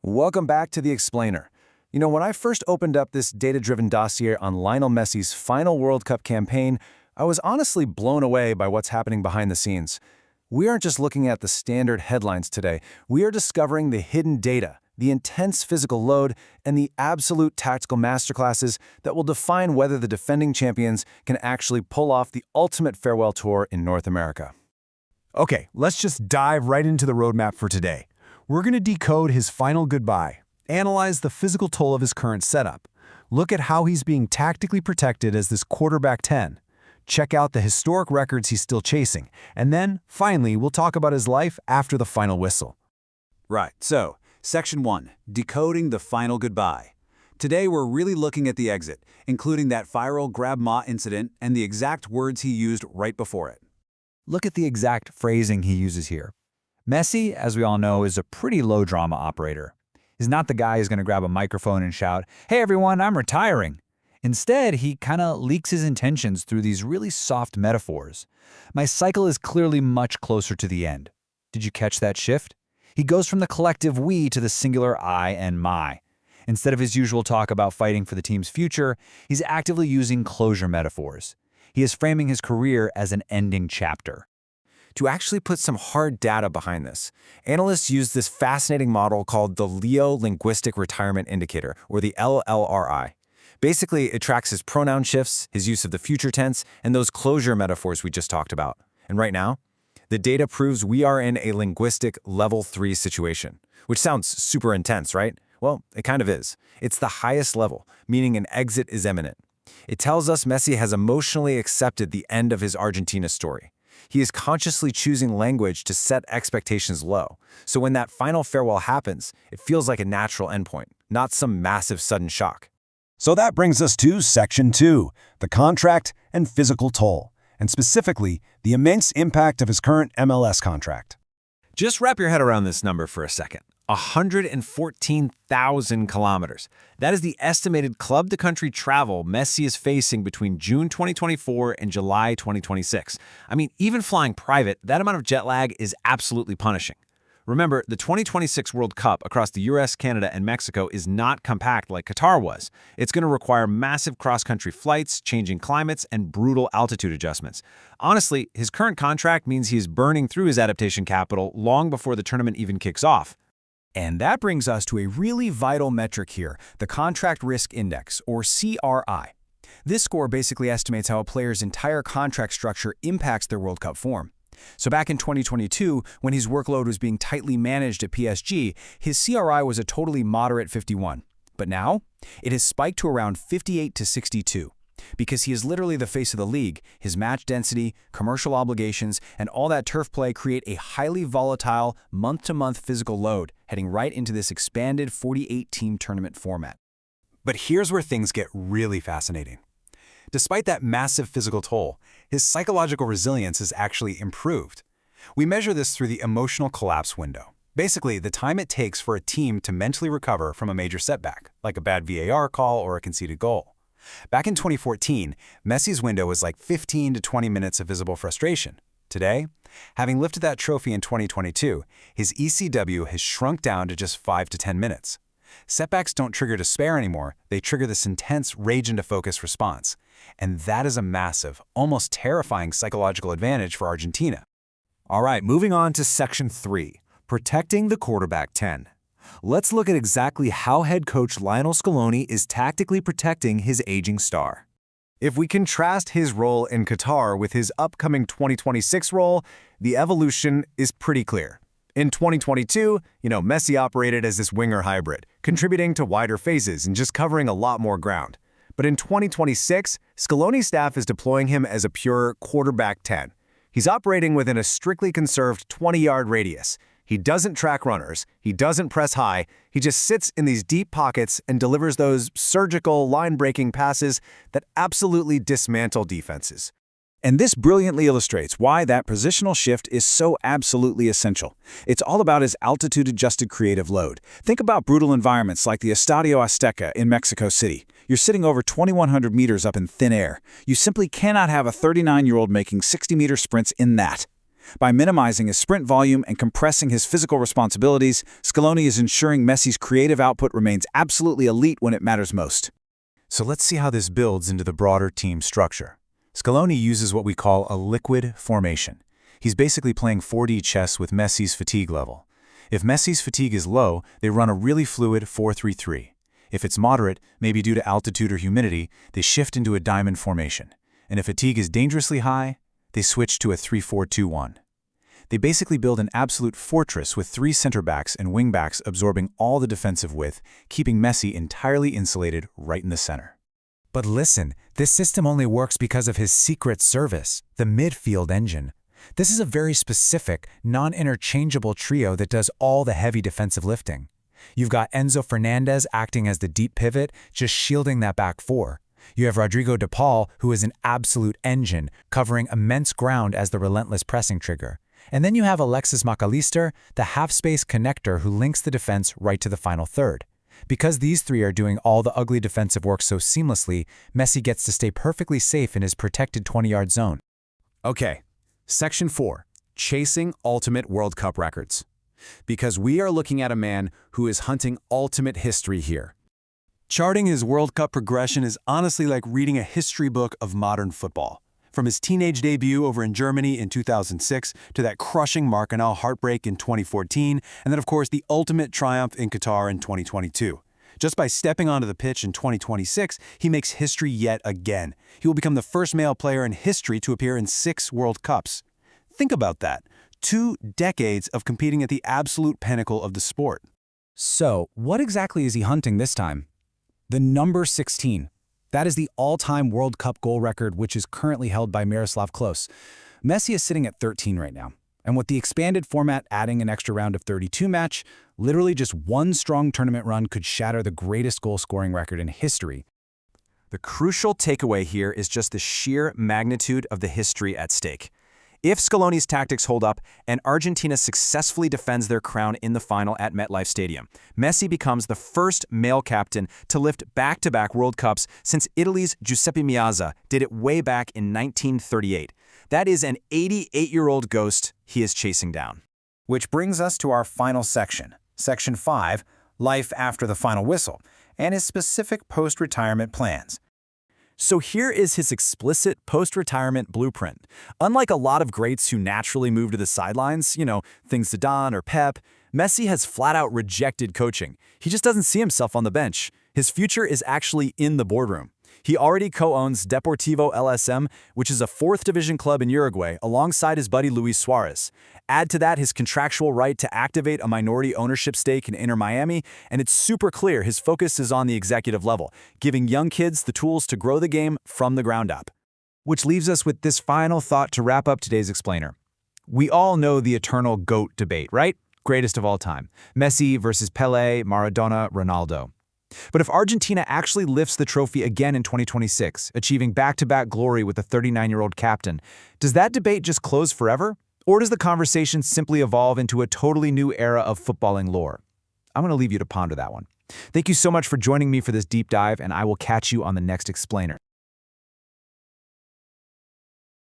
Welcome back to The Explainer. When I first opened up this data-driven dossier on Lionel Messi's final World Cup campaign, I was honestly blown away by what's happening behind the scenes. We aren't just looking at the standard headlines today. We are discovering the hidden data, the intense physical load, and the absolute tactical masterclasses that will define whether the defending champions can actually pull off the ultimate farewell tour in North America. Okay, let's just dive right into the roadmap for today. We're going to decode his final goodbye, analyze the physical toll of his current setup, look at how he's being tactically protected as this quarterback 10, check out the historic records he's still chasing, and then, finally, we'll talk about his life after the final whistle. Right, so, Section 1, Decoding the Final Goodbye. Today we're really looking at the exit, including that viral grab ma incident and the exact words he used right before it. Look at the exact phrasing he uses here. Messi, as we all know, is a pretty low-drama operator. He's not the guy who's going to grab a microphone and shout, "Hey everyone, I'm retiring." Instead, he kind of leaks his intentions through these really soft metaphors. My cycle is clearly much closer to the end. Did you catch that shift? He goes from the collective we to the singular I and my. Instead of his usual talk about fighting for the team's future, he's actively using closure metaphors. He is framing his career as an ending chapter. To actually put some hard data behind this, analysts use this fascinating model called the Leo Linguistic Retirement Indicator, or the LLRI. Basically, it tracks his pronoun shifts, his use of the future tense, and those closure metaphors we just talked about. And right now, the data proves we are in a linguistic level 3 situation, which sounds super intense, right? Well, it kind of is. It's the highest level, meaning an exit is imminent. It tells us Messi has emotionally accepted the end of his Argentina story. He is consciously choosing language to set expectations low. So when that final farewell happens, it feels like a natural endpoint, not some massive sudden shock. So that brings us to Section 2, the contract and physical toll, and specifically, the immense impact of his current MLS contract. Just wrap your head around this number for a second. 114,000 kilometers. That is the estimated club-to-country travel Messi is facing between June 2024 and July 2026. I mean, even flying private, that amount of jet lag is absolutely punishing. Remember, the 2026 World Cup across the US, Canada, and Mexico is not compact like Qatar was. It's going to require massive cross-country flights, changing climates, and brutal altitude adjustments. Honestly, his current contract means he is burning through his adaptation capital long before the tournament even kicks off. And that brings us to a really vital metric here, the Contract Risk Index, or CRI. This score basically estimates how a player's entire contract structure impacts their World Cup form. So back in 2022, when his workload was being tightly managed at PSG, his CRI was a totally moderate 51. But now, it has spiked to around 58 to 62. Because he is literally the face of the league, his match density, commercial obligations, and all that turf play create a highly volatile, month-to-month physical load, heading right into this expanded 48-team tournament format. But here's where things get really fascinating. Despite that massive physical toll, his psychological resilience has actually improved. We measure this through the emotional collapse window. Basically, the time it takes for a team to mentally recover from a major setback, like a bad VAR call or a conceded goal. Back in 2014, Messi's window was like 15 to 20 minutes of visible frustration. Today, having lifted that trophy in 2022, his ECW has shrunk down to just 5 to 10 minutes. Setbacks don't trigger despair anymore, they trigger this intense rage-into-focus response. And that is a massive, almost terrifying psychological advantage for Argentina. All right, moving on to Section 3, Protecting the Quarterback 10. Let's look at exactly how head coach Lionel Scaloni is tactically protecting his aging star. If we contrast his role in Qatar with his upcoming 2026 role, the evolution is pretty clear. In 2022, Messi operated as this winger hybrid, contributing to wider phases and just covering a lot more ground. But in 2026, Scaloni's staff is deploying him as a pure quarterback 10. He's operating within a strictly conserved 20-yard radius. He doesn't track runners, he doesn't press high, he just sits in these deep pockets and delivers those surgical, line-breaking passes that absolutely dismantle defenses. And this brilliantly illustrates why that positional shift is so absolutely essential. It's all about his altitude-adjusted creative load. Think about brutal environments like the Estadio Azteca in Mexico City. You're sitting over 2,100 meters up in thin air. You simply cannot have a 39-year-old making 60-meter sprints in that. By minimizing his sprint volume and compressing his physical responsibilities, Scaloni is ensuring Messi's creative output remains absolutely elite when it matters most. So let's see how this builds into the broader team structure. Scaloni uses what we call a liquid formation. He's basically playing 4D chess with Messi's fatigue level. If Messi's fatigue is low, they run a really fluid 4-3-3. If it's moderate, maybe due to altitude or humidity, they shift into a diamond formation. And if fatigue is dangerously high, they switch to a 3-4-2-1. They basically build an absolute fortress with 3 center backs and wing backs absorbing all the defensive width, keeping Messi entirely insulated right in the center. But listen, this system only works because of his secret service, the midfield engine. This is a very specific, non-interchangeable trio that does all the heavy defensive lifting. You've got Enzo Fernandez acting as the deep pivot, just shielding that back four. You have Rodrigo de Paul, who is an absolute engine, covering immense ground as the relentless pressing trigger. And then you have Alexis McAllister, the half-space connector who links the defense right to the final third. Because these three are doing all the ugly defensive work so seamlessly, Messi gets to stay perfectly safe in his protected 20-yard zone. Okay, Section 4, Chasing Ultimate World Cup Records. Because we are looking at a man who is hunting ultimate history here. Charting his World Cup progression is honestly like reading a history book of modern football. From his teenage debut over in Germany in 2006 to that crushing Marcanal heartbreak in 2014, and then of course the ultimate triumph in Qatar in 2022. Just by stepping onto the pitch in 2026, he makes history yet again. He will become the first male player in history to appear in 6 World Cups. Think about that. 2 decades of competing at the absolute pinnacle of the sport. So, what exactly is he hunting this time? The number 16. That is the all-time World Cup goal record, which is currently held by Miroslav Klose. Messi is sitting at 13 right now. And with the expanded format adding an extra round of 32 match, literally just one strong tournament run could shatter the greatest goal-scoring record in history. The crucial takeaway here is just the sheer magnitude of the history at stake. If Scaloni's tactics hold up and Argentina successfully defends their crown in the final at MetLife Stadium, Messi becomes the first male captain to lift back-to-back World Cups since Italy's Giuseppe Meazza did it way back in 1938. That is an 88-year-old ghost he is chasing down. Which brings us to our final section, Section 5, Life After the Final Whistle, and his specific post-retirement plans. So here is his explicit post-retirement blueprint. Unlike a lot of greats who naturally move to the sidelines, things Zidane or Pep, Messi has flat-out rejected coaching. He just doesn't see himself on the bench. His future is actually in the boardroom. He already co-owns Deportivo LSM, which is a 4th division club in Uruguay, alongside his buddy Luis Suarez. Add to that his contractual right to activate a minority ownership stake in Inter Miami, and it's super clear his focus is on the executive level, giving young kids the tools to grow the game from the ground up. Which leaves us with this final thought to wrap up today's explainer. We all know the eternal GOAT debate, right? Greatest of all time. Messi versus Pelé, Maradona, Ronaldo. But if Argentina actually lifts the trophy again in 2026, achieving back-to-back glory with the 39-year-old captain, does that debate just close forever? Or does the conversation simply evolve into a totally new era of footballing lore? I'm going to leave you to ponder that one. Thank you so much for joining me for this deep dive, and I will catch you on the next explainer.